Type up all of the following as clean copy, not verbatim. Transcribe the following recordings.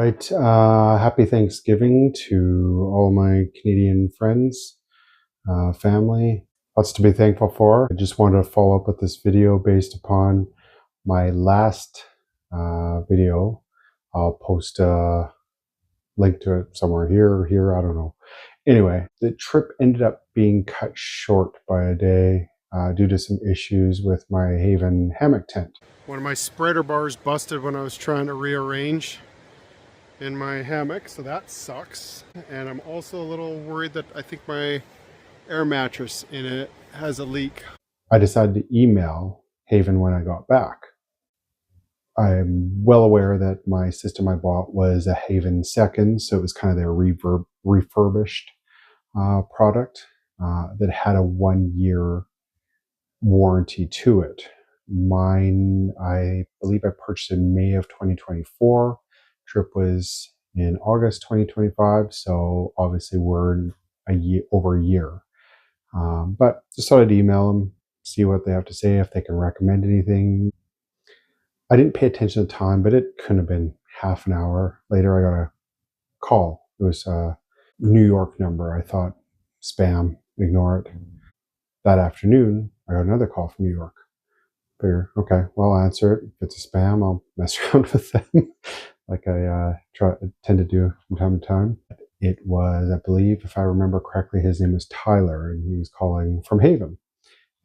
right. Happy Thanksgiving to all my Canadian friends, family. Lots to be thankful for. I just wanted to follow up with this video based upon my last video. I'll post a link to it somewhere here, I don't know. Anyway, the trip ended up being cut short by a day due to some issues with my Haven hammock tent. One of my spreader bars busted when I was trying to rearrange in my hammock, so that sucks. And I'm also a little worried that I think my air mattress in it has a leak. I decided to email Haven when I got back. I'm well aware that my system I bought was a Haven second, so it was kind of their refurbished product that had a 1-year warranty to it. Mine, I believe I purchased in May of 2024. Trip was in August 2025, so obviously we're over a year. But just thought I'd email them, see what they have to say, if they can recommend anything. I didn't pay attention at the time, but it couldn't have been half an hour later. I got a call. It was a New York number. I thought spam, ignore it. That afternoon, I got another call from New York. Figure, okay, well, I'll answer it. If it's a spam, I'll mess around with them like I tend to do from time to time. It was, I believe, if I remember correctly, his name was Tyler, and he was calling from Haven.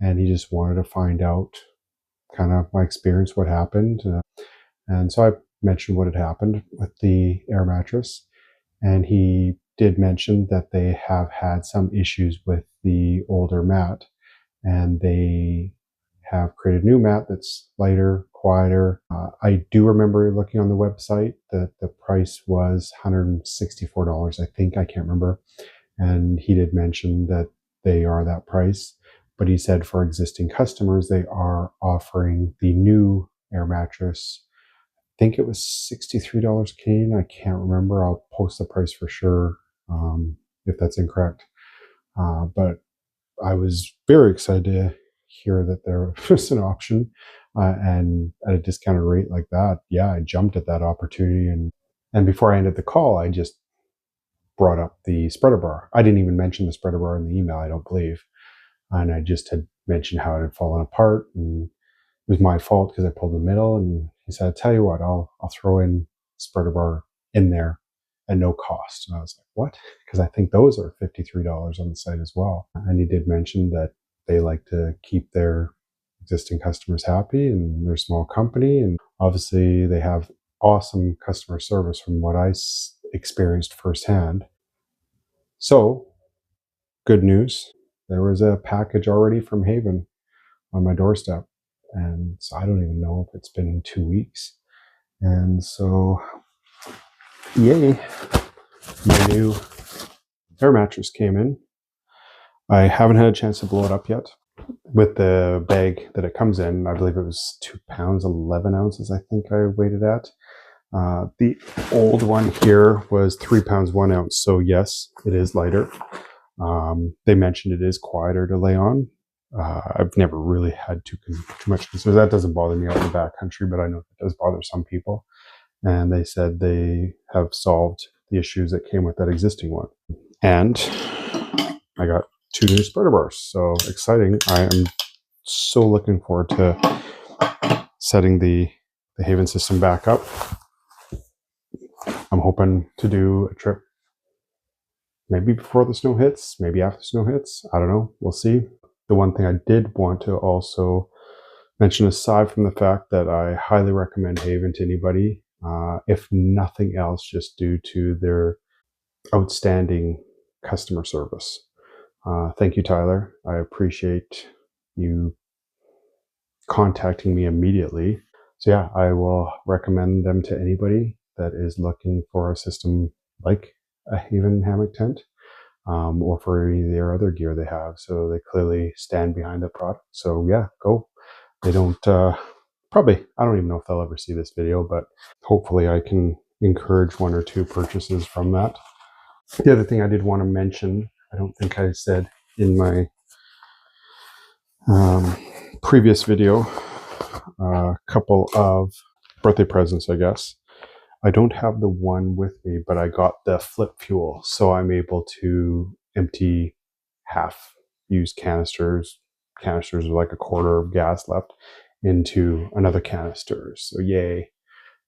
And he just wanted to find out kind of my experience, what happened. And so I mentioned what had happened with the air mattress. And he did mention that they have had some issues with the older mat. And they have created a new mat that's lighter, quieter. I do remember looking on the website that the price was $164, I think. I can't remember. And he did mention that they are that price. But he said for existing customers, they are offering the new air mattress. I think it was $63 Canadian. I can't remember. I'll post the price for sure if that's incorrect. But I was very excited to hear that there was an option and at a discounted rate like that. Yeah, I jumped at that opportunity. And before I ended the call, I just brought up the spreader bar. I didn't even mention the spreader bar in the email, I don't believe. And I just had mentioned how it had fallen apart, and it was my fault because I pulled the middle. And he said, "I'll tell you what, I'll throw in spreader bar in there at no cost." And I was like, "What?" Because I think those are $53 on the site as well. And he did mention that they like to keep their existing customers happy, and they're a small company, and obviously they have awesome customer service from what I experienced firsthand. So, good news. There was a package already from Haven on my doorstep. And so I don't even know if it's been 2 weeks. And so, yay, my new air mattress came in. I haven't had a chance to blow it up yet. With the bag that it comes in, I believe it was 2 pounds, 11 ounces, I think I weighed it at. The old one here was 3 pounds, 1 ounce. So yes, it is lighter. They mentioned it is quieter to lay on. I've never really had too much concern. That doesn't bother me out in the backcountry, but I know it does bother some people. And they said they have solved the issues that came with that existing one. And I got 2 new spreader bars. So exciting. I am so looking forward to setting the Haven system back up. I'm hoping to do a trip maybe before the snow hits, maybe after the snow hits. I don't know. We'll see. The one thing I did want to also mention, aside from the fact that I highly recommend Haven to anybody, if nothing else, just due to their outstanding customer service. Thank you, Tyler. I appreciate you contacting me immediately. So yeah, I will recommend them to anybody that is looking for a system like a Haven hammock tent, or for any of their other gear they have. So they clearly stand behind the product. So yeah, go. They don't, probably, I don't even know if they'll ever see this video, but hopefully I can encourage 1 or 2 purchases from that. The other thing I did want to mention, I don't think I said in my previous video, a couple of birthday presents, I guess. I don't have the one with me, but I got the flip fuel, so I'm able to empty half used canisters with like a quarter of gas left into another canister. So yay,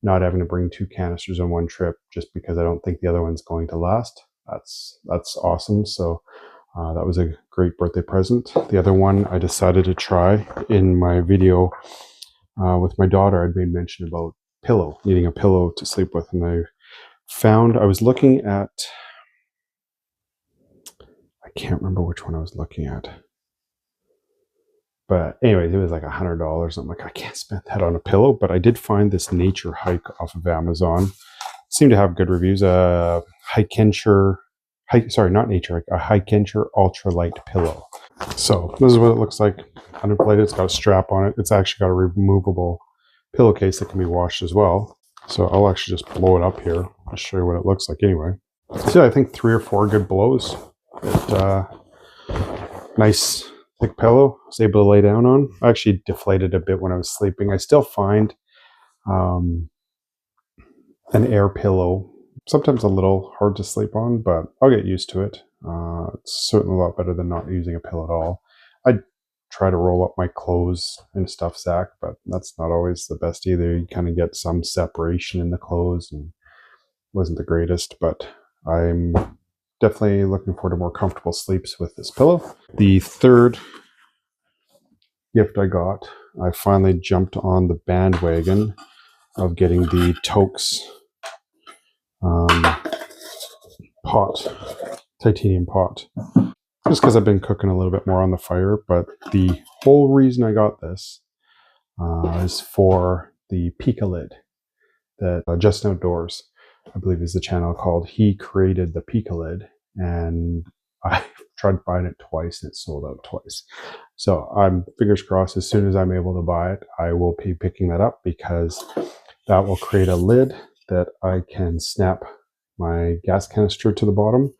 not having to bring 2 canisters on one trip just because I don't think the other one's going to last. That's awesome. So that was a great birthday present. The other one I decided to try in my video with my daughter. I'd made mention about pillow, needing a pillow to sleep with, and I was looking at, I can't remember which one I was looking at, but anyways, it was like $100. I'm like, I can't spend that on a pillow, but I did find this Nature Hike off of Amazon. It seemed to have good reviews. Hikenture, sorry, not Nature Hike, a Hikenture ultralight pillow. So this is what it looks like. Uninflated. It's got a strap on it. It's actually got a removable pillowcase that can be washed as well. So I'll actually just blow it up here. I'll show you what it looks like anyway. So I think 3 or 4 good blows. Nice thick pillow. I was able to lay down on. I actually deflated a bit when I was sleeping. I still find an air pillow sometimes a little hard to sleep on, but I'll get used to it. It's certainly a lot better than not using a pillow at all. I try to roll up my clothes in a stuff sack, but that's not always the best either. You kind of get some separation in the clothes, and wasn't the greatest, but I'm definitely looking forward to more comfortable sleeps with this pillow. The third gift I got, I finally jumped on the bandwagon of getting the Toaks pot, titanium pot. Just because I've been cooking a little bit more on the fire, but the whole reason I got this is for the Pika lid that Just Outdoors, I believe is the channel called. He created the Pika lid, and I tried buying it twice and it sold out twice. So I'm fingers crossed, as soon as I'm able to buy it, I will be picking that up, because that will create a lid that I can snap my gas canister to the bottom,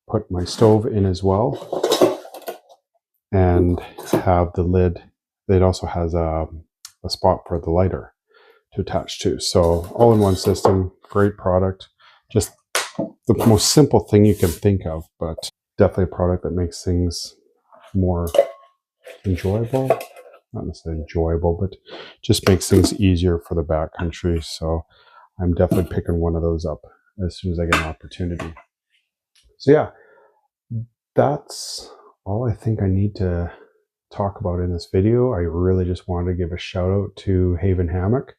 put my stove in as well, and have the lid. It also has a spot for the lighter to attach to. So all in one system, great product. Just the most simple thing you can think of, but definitely a product that makes things more enjoyable. Not necessarily enjoyable, but just makes things easier for the backcountry. So I'm definitely picking one of those up as soon as I get an opportunity. So yeah, that's all I think I need to talk about in this video. I really just wanted to give a shout out to Haven Hammock,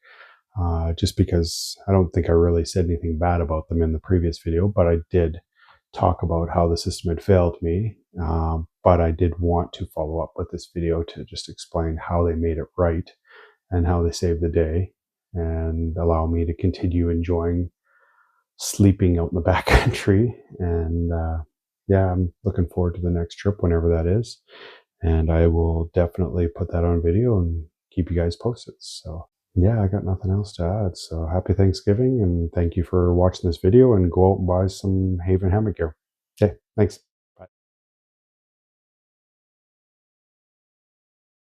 just because I don't think I really said anything bad about them in the previous video, but I did talk about how the system had failed me. But I did want to follow up with this video to just explain how they made it right and how they saved the day and allow me to continue enjoying sleeping out in the backcountry. And yeah, I'm looking forward to the next trip, whenever that is. And I will definitely put that on video and keep you guys posted. So yeah, I got nothing else to add. So happy Thanksgiving, and thank you for watching this video, and go out and buy some Haven hammock gear. Okay, thanks.